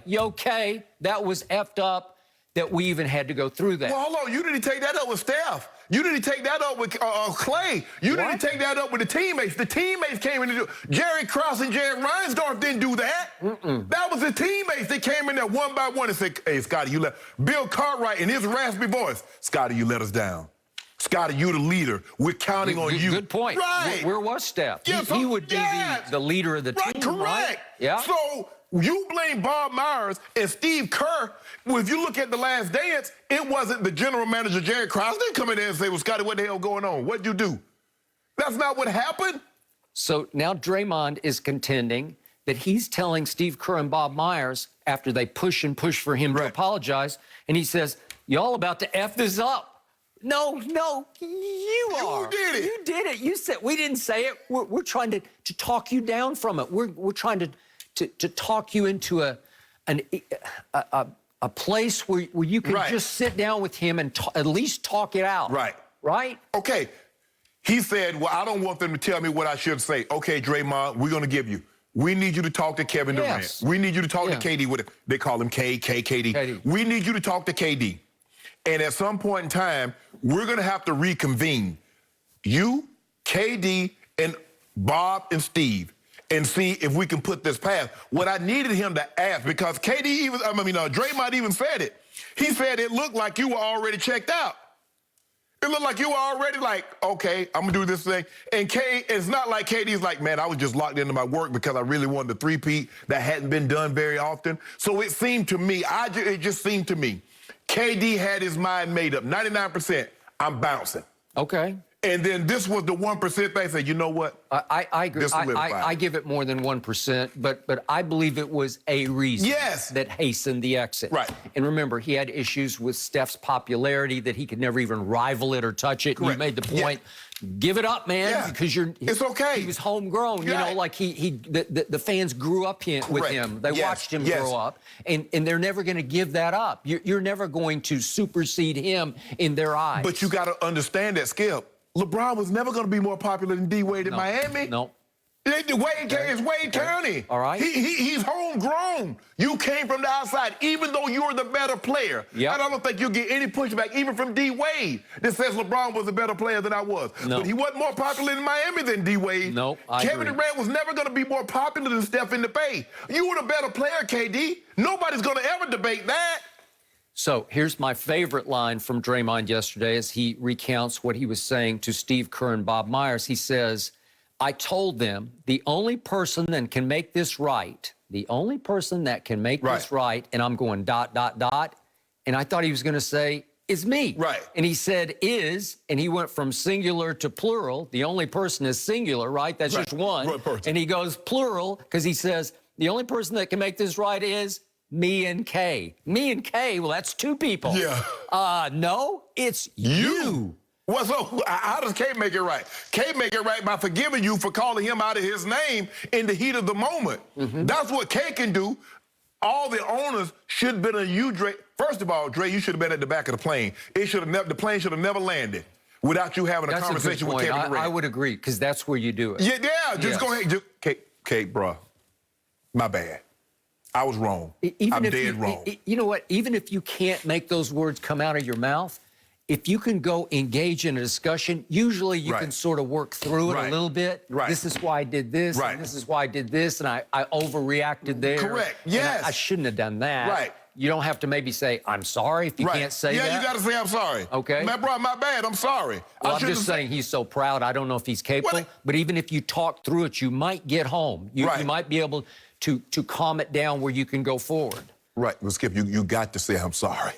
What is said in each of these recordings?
you okay? That was effed up that we even had to go through that. Well, hold on. You didn't take that up with Steph. You didn't take that up with Clay. You didn't take that up with the teammates. The teammates came in to do. Jerry Krause and Jared Reinsdorf didn't do that. That was the teammates that came in there one by one and said, hey, Scotty, you let... Bill Cartwright in his raspy voice, Scotty, you let us down. Scotty, you the leader. We're counting on you. Good point. Right. Where was Steph? Yeah, he would be the leader of the team, correct. Right? Yeah. So you blame Bob Myers and Steve Kerr. Well, if you look at The Last Dance, it wasn't the general manager, Jerry Krause, didn't come in there and say, well, Scotty, what the hell going on? What'd you do? That's not what happened. So now Draymond is contending that he's telling Steve Kerr and Bob Myers after they push and push for him to apologize, and he says, y'all about to F this up. No, you are. You did it. You did it. You said, we didn't say it. We're trying to talk you down from it. We're trying to talk you into a place where you can just sit down with him and at least talk it out. Right. Right? Okay. He said, well, I don't want them to tell me what I should say. Okay, Draymond, we're going to give you. We need you to talk to Kevin Durant. We need you to talk to KD. They call him KD. We need you to talk to KD. And at some point in time, we're going to have to reconvene. You, KD, and Bob and Steve, and see if we can put this past. What I needed him to ask, because Draymond even said it. He said it looked like you were already checked out. It looked like you were already like, okay, I'm going to do this thing. And it's not like KD's like, man, I was just locked into my work because I really wanted to three-peat. That hadn't been done very often. So it seemed to me, it just seemed to me, KD had his mind made up. 99%, I'm bouncing. Okay. And then this was the 1% they said, you know what? I agree. I give it more than 1%, but I believe it was a reason that hastened the exit. Right. And remember, he had issues with Steph's popularity that he could never even rival it or touch it. Correct. You made the point. Give it up, man, because it's okay. He was homegrown. You know, like the fans grew up with him. They watched him grow up, and they're never going to give that up. You're never going to supersede him in their eyes. But you got to understand that, Skip. LeBron was never going to be more popular than D-Wade in Miami. No. It's Wade County. All right. He's homegrown. You came from the outside, even though you were the better player. Yep. And I don't think you'll get any pushback, even from D-Wade, that says LeBron was a better player than I was. No. But he wasn't more popular in Miami than D-Wade. No, Kevin Durant was never going to be more popular than Steph in the Bay. You were the better player, KD. Nobody's going to ever debate that. So here's my favorite line from Draymond yesterday as he recounts what he was saying to Steve Kerr and Bob Myers. He says, I told them the only person that can make this right, this right, and I'm going ... And I thought he was going to say, is me. Right. And he said, is, and he went from singular to plural. The only person is singular, right? That's just one. And he goes plural because he says, the only person that can make this right is me and K. Me and K, well, that's two people. Yeah. No, it's you. Well, so how does K make it right? K make it right by forgiving you for calling him out of his name in the heat of the moment. That's what K can do. All the owners should have been on you, Dre. First of all, Dre, you should have been at the back of the plane. The plane should have never landed without you having a conversation with Kevin Durant. I would agree, because that's where you do it. Yeah, just go ahead. K, bro, my bad. I was wrong. I'm dead wrong. You know what? Even if you can't make those words come out of your mouth, if you can go engage in a discussion, usually you can sort of work through it a little bit. This is why I did this, and this is why I did this, and I overreacted there. Correct, yes. I shouldn't have done that. You don't have to maybe say, I'm sorry, if you can't say that. Yeah, you got to say, I'm sorry. Okay. Man, bro, my bad, I'm sorry. Well, I'm just saying he's so proud. I don't know if he's capable, but even if you talk through it, you might get home. You might be able to calm it down where you can go forward. Right. Well, Skip, you got to say, I'm sorry.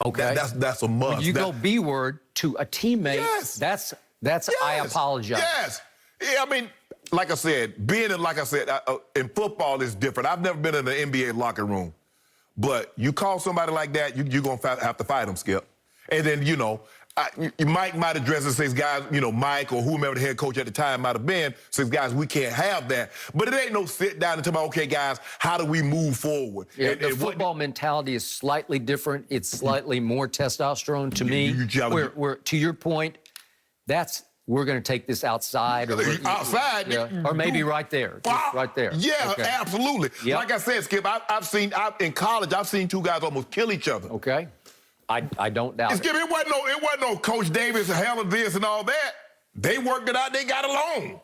Okay. That's a must. When you go B-word to a teammate, that's I apologize. Yes. Yeah, I mean, like I said, in football is different. I've never been in an NBA locker room. But you call somebody like that, you're going to have to fight them, Skip. And then, Mike might address it, says, guys, Mike or whomever the head coach at the time might have been, says, guys, we can't have that. But it ain't no sit down and talk about, okay, guys, how do we move forward? Yeah, the football mentality is slightly different. It's slightly more testosterone to me. You jealous. Where, to your point, that's we're going to take this outside. Or outside? Yeah. Or maybe right there. Right there. Yeah, okay. Absolutely. Yep. Like I said, Skip, in college, I've seen two guys almost kill each other. Okay. I don't doubt Skip, it wasn't no Coach Davis handling this and all that. They worked it out. They got along.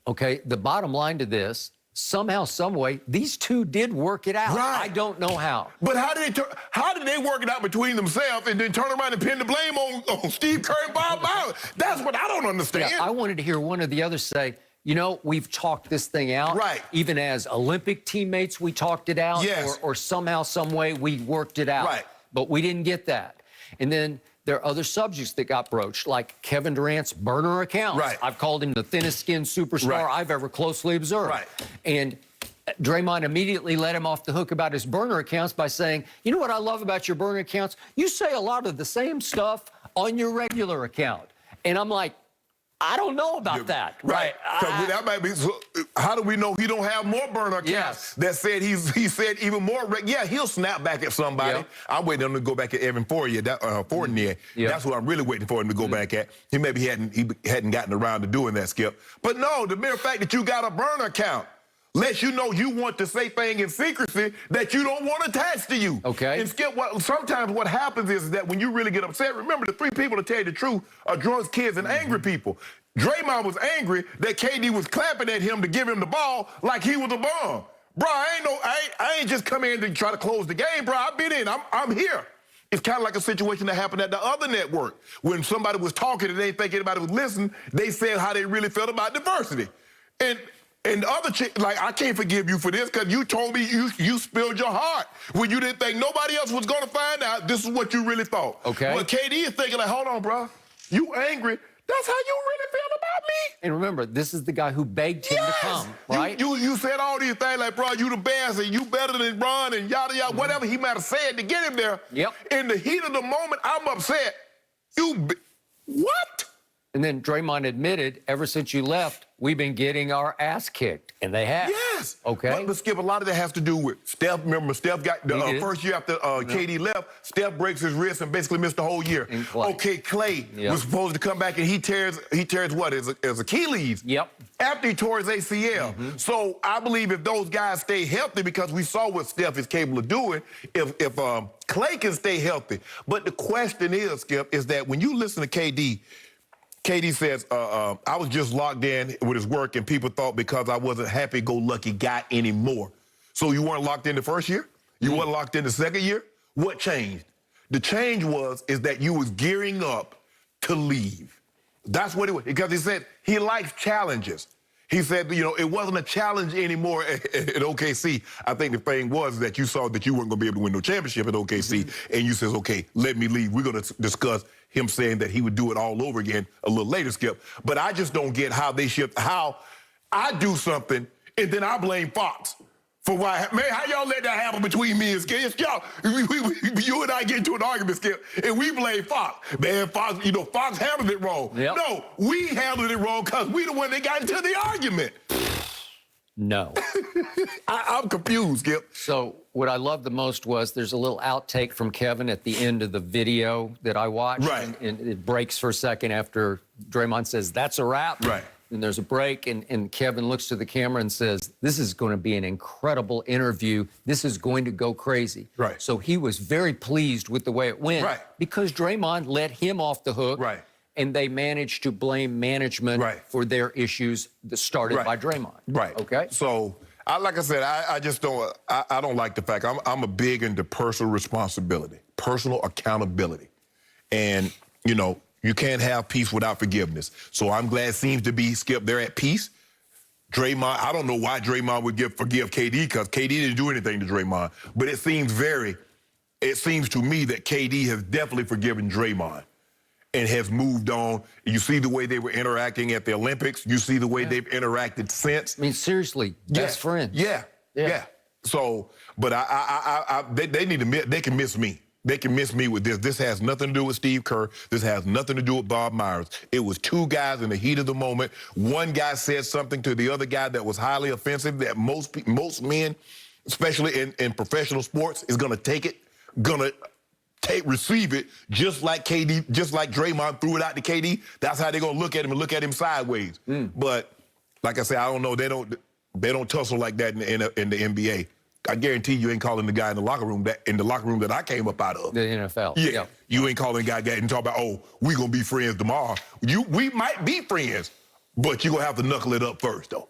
Okay. The bottom line to this, somehow, some way, these two did work it out. Right. I don't know how. But how did they work it out between themselves and then turn around and pin the blame on Steve Kerr and Bob Myers? That's what I don't understand. Yeah, I wanted to hear one or the other say, you know, we've talked this thing out. Right. Even as Olympic teammates, we talked it out. Yes. Or somehow, some way, we worked it out. Right. But we didn't get that. And then there are other subjects that got broached, like Kevin Durant's burner accounts. Right. I've called him the thinnest-skinned superstar I've ever closely observed. Right. And Draymond immediately let him off the hook about his burner accounts by saying, you know what I love about your burner accounts? You say a lot of the same stuff on your regular account. And I'm like, I don't know about that. Right. That might be. So how do we know he don't have more burner accounts that said he said even more? Yeah, he'll snap back at somebody. Yep. I'm waiting on him to go back at Evan Fournier. That's what I'm really waiting for him to go back at. He hadn't gotten around to doing that, Skip. But no, the mere fact that you got a burner account lets you know you want to say things in secrecy that you don't want attached to you. Okay. And Skip, sometimes what happens is that when you really get upset, remember the three people to tell you the truth are drunks, kids, and angry people. Draymond was angry that KD was clapping at him to give him the ball like he was a bum. Bro, I ain't just come in to try to close the game, bro. I've been in. I'm here. It's kind of like a situation that happened at the other network. When somebody was talking and they didn't think anybody was listening, they said how they really felt about diversity. And the other chick, like, I can't forgive you for this because you told me you spilled your heart when you didn't think nobody else was going to find out this is what you really thought. Okay. Well, KD is thinking, like, hold on, bro. You angry. That's how you really feel about me. And remember, this is the guy who begged him to come, right? You said all these things like, bro, you the best and you better than Ron and yada, yada, whatever he might have said to get him there. Yep. In the heat of the moment, I'm upset. What? And then Draymond admitted, ever since you left, we've been getting our ass kicked. And they have. Yes. Okay. But Skip, a lot of that has to do with Steph. Remember, Steph got the first year after KD left, Steph breaks his wrist and basically missed the whole year. Clay. Okay, Clay was supposed to come back and he tears what, his Achilles? Yep. After he tore his ACL. So I believe if those guys stay healthy, because we saw what Steph is capable of doing, if Clay can stay healthy. But the question is, Skip, is that when you listen to KD says, I was just locked in with his work and people thought because I wasn't happy-go-lucky guy anymore. So you weren't locked in the first year? You weren't locked in the second year? What changed? The change is that you was gearing up to leave. That's what it was. Because he said he likes challenges. He said, it wasn't a challenge anymore at OKC. I think the thing was that you saw that you weren't going to be able to win no championship at OKC, and you says, okay, let me leave. We're going to discuss him saying that he would do it all over again a little later, Skip. But I just don't get how I do something and then I blame Fox for why. Man, how y'all let that happen between me and Skip? It's y'all. You and I get into an argument, Skip, and we blame Fox. Man, Fox handled it wrong. Yep. No, we handled it wrong because we the one that got into the argument. No. I'm confused, Skip. So what I loved the most was there's a little outtake from Kevin at the end of the video that I watched. Right. And it breaks for a second after Draymond says, that's a wrap. Right. And there's a break, and Kevin looks to the camera and says, this is going to be an incredible interview. This is going to go crazy. Right. So he was very pleased with the way it went. Right. Because Draymond let him off the hook. Right. And they managed to blame management for their issues that started by Draymond. Right. Okay. So, like I said, I just don't. I don't like the fact I'm a big into personal responsibility, personal accountability, and you can't have peace without forgiveness. So I'm glad it seems to be, Skip, they're at peace. Draymond, I don't know why Draymond would forgive KD because KD didn't do anything to Draymond, but it seems to me that KD has definitely forgiven Draymond and has moved on. You see the way they were interacting at the Olympics. You see the way they've interacted since. I mean, seriously, best friends. Yeah. So, but they need to. They can miss me. They can miss me with this. This has nothing to do with Steve Kerr. This has nothing to do with Bob Myers. It was two guys in the heat of the moment. One guy said something to the other guy that was highly offensive that most men, especially in professional sports, is going to take receive it just like KD, just like Draymond threw it out to KD. That's how they're gonna look at him and look at him sideways. But like I said, I don't know. They don't tussle like that in the NBA. I guarantee you ain't calling the guy in the locker room that I came up out of. The NFL. Yeah. You ain't calling the guy and talk about, oh, we gonna be friends tomorrow. We might be friends, but you gonna have to knuckle it up first, though.